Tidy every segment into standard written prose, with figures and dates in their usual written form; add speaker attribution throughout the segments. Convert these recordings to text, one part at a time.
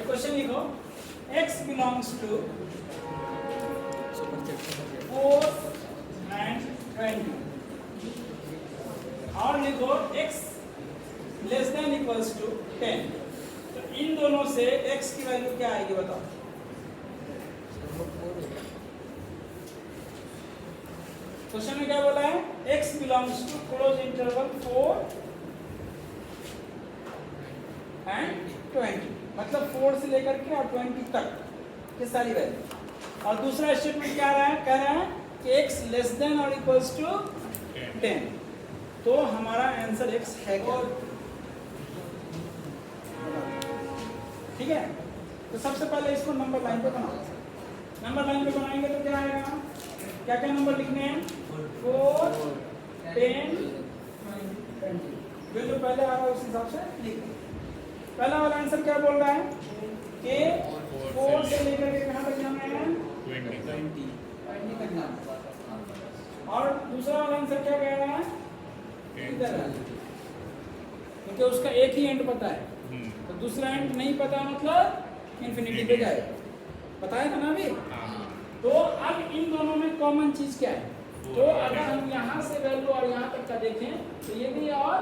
Speaker 1: Question लिखो x belongs to 4 and 20 और लिखो x less than equals to 10। तो इन दोनों से x की वैल्यू क्या आएगी बताओ। क्वेश्चन में क्या बोला है, x belongs to close interval 4 and 20, मतलब 4 से लेकर के और 20 तक ये सारी वैल्यू। और दूसरा स्टेटमेंट क्या रहा है, कह रहा है कि x लेस देन और इक्वल्स टू 10, तो हमारा आंसर x है क्या? ठीक है, तो सबसे पहले इसको नंबर लाइन पे बनाओ। नंबर लाइन पे बनाएंगे तो क्या आएगा, क्या क्या नंबर लिखने हैं, 4, 10, 20, जो पहले आ रहा है उस हिसाब से लिख। पहला वाला आंसर क्या बोल रहा है कि 4 से लेकर के कहाँ तक जाना है, 20 तक जाना। और दूसरा वाला आंसर क्या कह रहा है, इधर, क्योंकि उसका एक ही एंड पता है, तो दूसरा एंड नहीं पता मतलब इंफिनिटी पे जाएगा, बताया था ना अभी। तो अब इन दोनों में कॉमन चीज क्या है, तो अगर हम यहाँ से वैल्यू और यहाँ तक का देखें तो ये भी और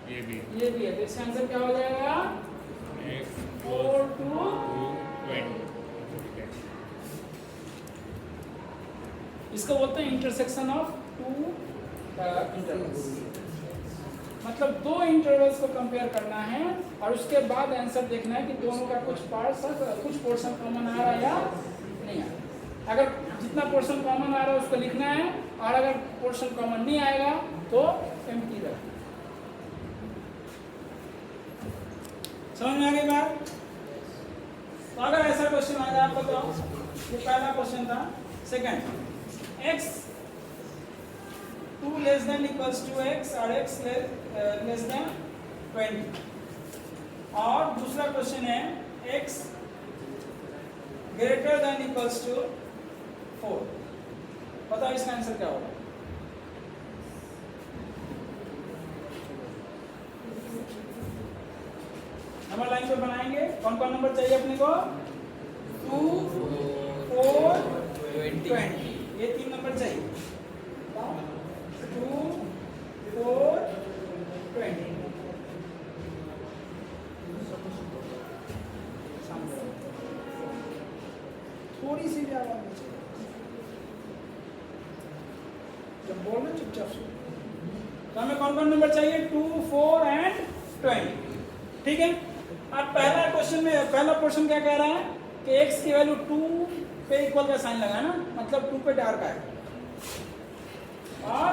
Speaker 1: ये भी है, तो इसका आंसर क्या हो जाएगा, 4 to 20। इसको बोलते हैं इंटरसेक्शन ऑफ टू इंटरवल्स, मतलब दो इंटरवल्स को कंपेयर करना है और उसके बाद आंसर देखना है कि दोनों का कुछ पोर्शन कॉमन आ रहा है या नहीं आ रहा। अगर जितना पोर्शन कॉमन आ रहा है उसको लिखना है, और अगर पोर्शन कॉमन नहीं आएगा तो एम्प्टी रखना। समझ में आ गई बात? तो अगर ऐसा क्वेश्चन आ जाए, आप बताओ, ये पहला क्वेश्चन था। Second, x 2 less than equals to x और x लेस देन 20, और दूसरा क्वेश्चन है x greater than equals to 4। बताओ इसका आंसर क्या होगा। नंबर लाइन पे बनाएंगे, कौन कौन नंबर चाहिए अपने को, 2, 4, 20, ये 3 नंबर चाहिए, 2, 4, 20। थोड़ी सी भी आवाज नहीं चाहिए, जब बोलना चुपचाप सुनो। तो हमें कौन कौन नंबर चाहिए, 2, 4 एंड 20, ठीक है। अब पहला क्वेश्चन में पहला पोर्शन क्या कह रहा है कि x की वैल्यू 2 पे इक्वल का साइन लगाना, मतलब 2 पे डार्क आएगा और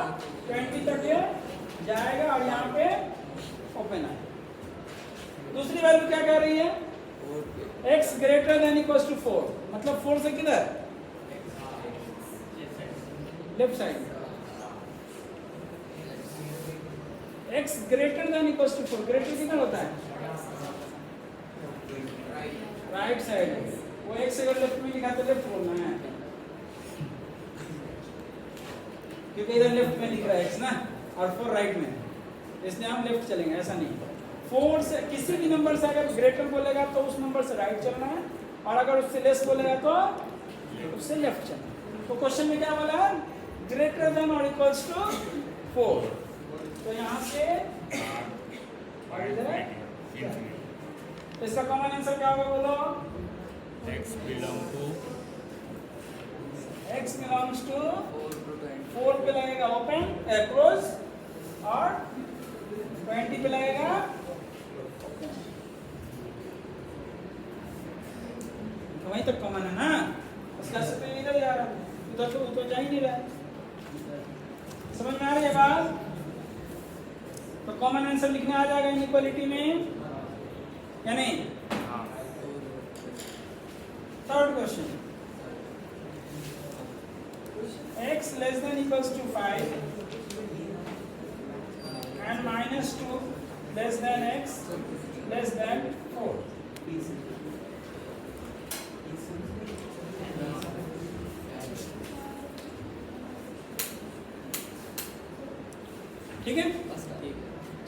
Speaker 1: 20 तक ये जाएगा और यहाँ पे ओपन आएगा। दूसरी वैल्यू क्या कह रही है, x greater than equal to 4, मतलब 4 से किधर, left side. x greater than equal to 4, greater कितना होता है, राइट साइड। वो x अगर लेफ्ट में लिखा तो लेफ्ट बोलना है, क्योंकि इधर लेफ्ट में लिख रहा है x ना, और 4 राइट में, इसलिए हम लेफ्ट चलेंगे, ऐसा नहीं। 4 से किसी भी नंबर से अगर ग्रेटर बोलेगा तो उस नंबर से राइट चलना है, और अगर उससे लेस बोलेगा तो उससे लेफ्ट चलना है। तो क्वेश्चन में क्या बोला है, ग्रेटर देन और इक्वल्स टू 4, तो यहाँ से और इधर, तो इसका कॉमन आंसर क्या होगा बोलो, x बिलोंग्स टू 4 पे लगेगा ओपन क्लोज, और 20 पे लगेगा ओपन। तो वहीं तक कॉमन है ना, उसका से तो इधर जा रहा है, उधर तो जा ही नहीं रहा है। समझ में आ रही है बात? तो कॉमन आंसर लिखने आ जाएगा इनइक्वालिटी में या नहीं। Third question, x less than equals to 5 and minus 2 less than x less than 4। ठीक है,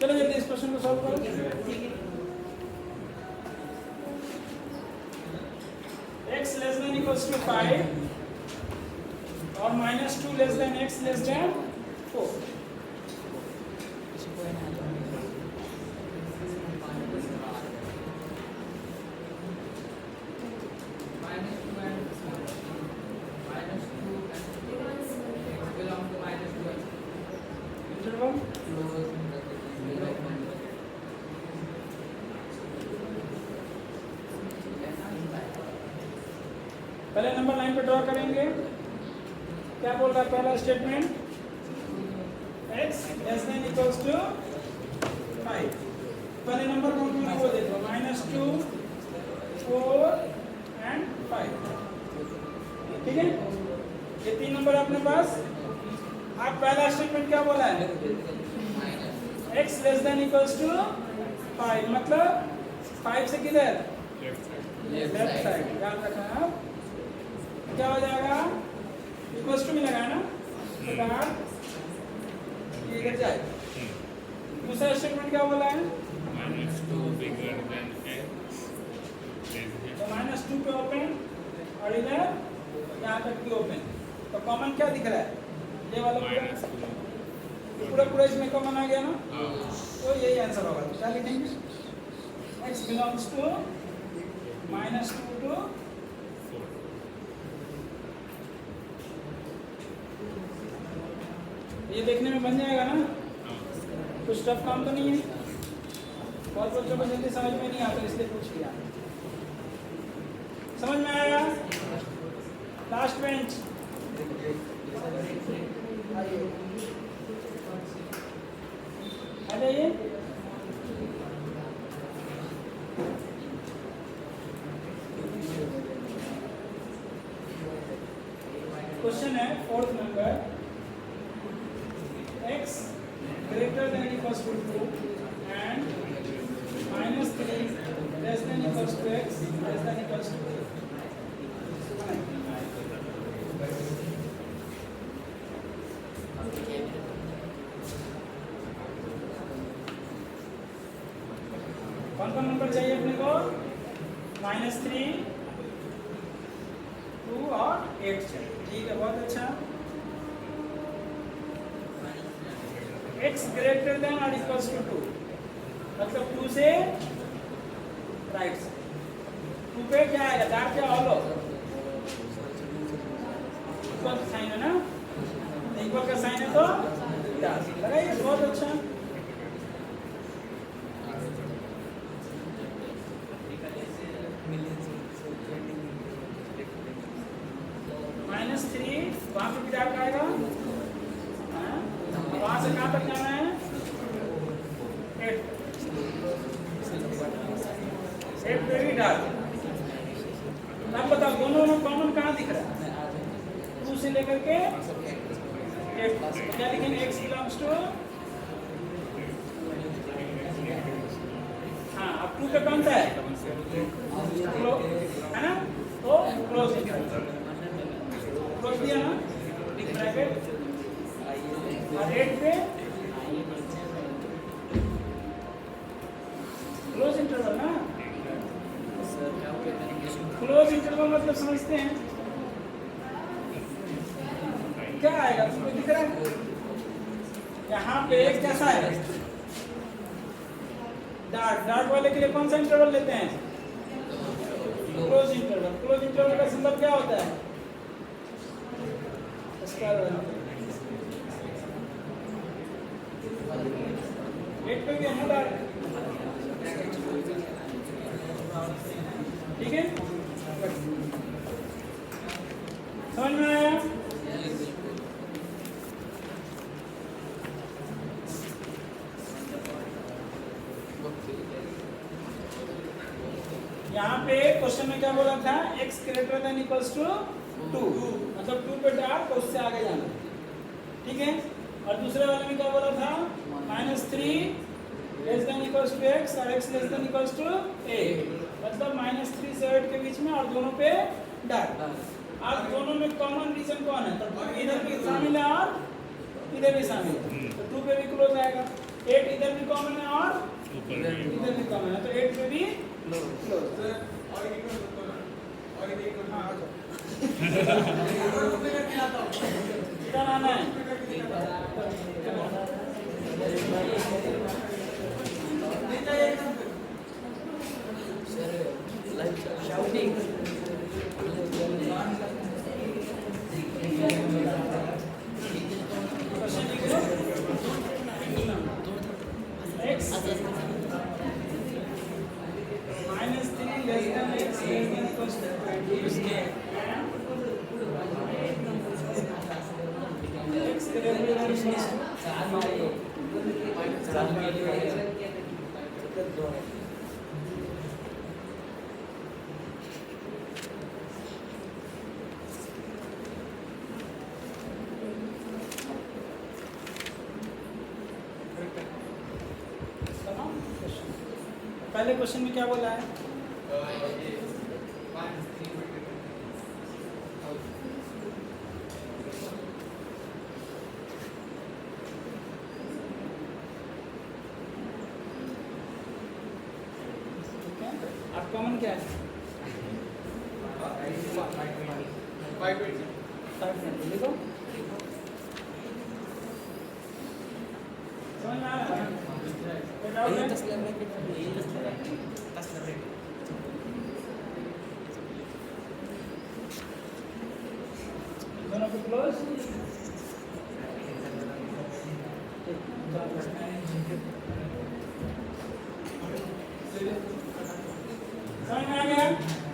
Speaker 1: चलो जल्दी इस क्वेश्चन को सॉल्व करो। x less than equals to 5 और -2 less than x less than 4. पहले नंबर लाइन पे ड्रॉ करेंगे. क्या बोल रहा है पहला statement? x less than equals to 5. पहले नंबर कौन कौन है वो देखो. -2, 4 एंड 5. ठीक है, ये 3 नंबर अपने पास. आप पहला स्टेटमेंट क्या बोला है? x less than equals to 5, मतलब 5 से किधर? Left side. याद रखना आप. क्या हो जाएगा? इक्वल्स टू मिलेगा ना, तो ये इधर जाए. दूसरा स्टेटमेंट क्या बोला है?
Speaker 2: -2 bigger than x.
Speaker 1: तो -2 पे ओपन और इधर यहाँ तक भी ओपन. तो कॉमन क्या दिख रहा है? ये वाला पूरा इसमें कॉमन आ गया ना, तो यही आंसर होगा. क्या लिखेंगे? x belongs to -2 to 4. ये देखने में बन जाएगा ना, कुछ टफ काम तो नहीं है. बहुत बच्चों को जल्दी समझ में नहीं आता, इसलिए पूछ लिया. समझ में आएगा? लास्ट बेंच आ जाइए. क्वेश्चन है 4th number. x greater than equals to 2 and -3 less than equals to x less than equals to 8. कौन कौन नंबर चाहिए अपने को? -3, 2 और 8 चाहिए. ठीक है, बहुत अच्छा. x greater than or equals to 2, मतलब 2 से राइट से. 2 पे क्या आएगा? डार्क क्या ऑलो? इक्वल साइन है ना, इक्वल का साइन है तो डार्क लगाइए. बहुत अच्छा. -3 वहाँ पे भी डार्क आएगा. वहाँ से कहाँ तक जाना है? 8 पे भी डार्क. अब बताओ दोनों में कॉमन कहाँ दिख रहा है? 2 से लेकर के 8. क्या लिखेंगे? x बिलोंग्स टू, हाँ अब 2 पे कौन सा है? है ना, तो क्लोज दिया ना ब्रैकेट. और 8 पे क्लोज इंटरवल ना. क्लोज इंटरवल मतलब समझते हैं क्या आएगा? तुमको दिख रहा है यहाँ पे कैसा है? डार्ट वाले के लिए कौन सा इंटरवल लेते हैं? Close interval. क्लोज इंटरवल का सिंबल क्या होता है? इसका 8 पे भी है ना डार्ट. ठीक है, समझ में आया? यहाँ पे क्वेश्चन में क्या बोला था? x greater than equals to 2, मतलब 2 पे डार्ट तो उससे आगे जाना. ठीक है, और दूसरे वाले में क्या बोला था? -3 less than equals to x और x less than equals to 8, मतलब -3 से 8 के बीच में और दोनों पे डार्क. अब दोनों में कॉमन रीजन कौन है? तो इधर भी शामिल है और इधर भी शामिल है, तो 2 पे भी क्लोज आएगा. 8 इधर भी कॉमन है और इधर भी कॉमन है, तो 8 पे भी क्लोज. इधर आना है x minus 3 less than x less than equals to 20 x greater than equals to पहले क्वेश्चन में क्या बोला है आप कॉमन क्या है 520 लिखो समझ में आ रहा है कोई डाउट है दोनों को क्लोज समझ में आ गया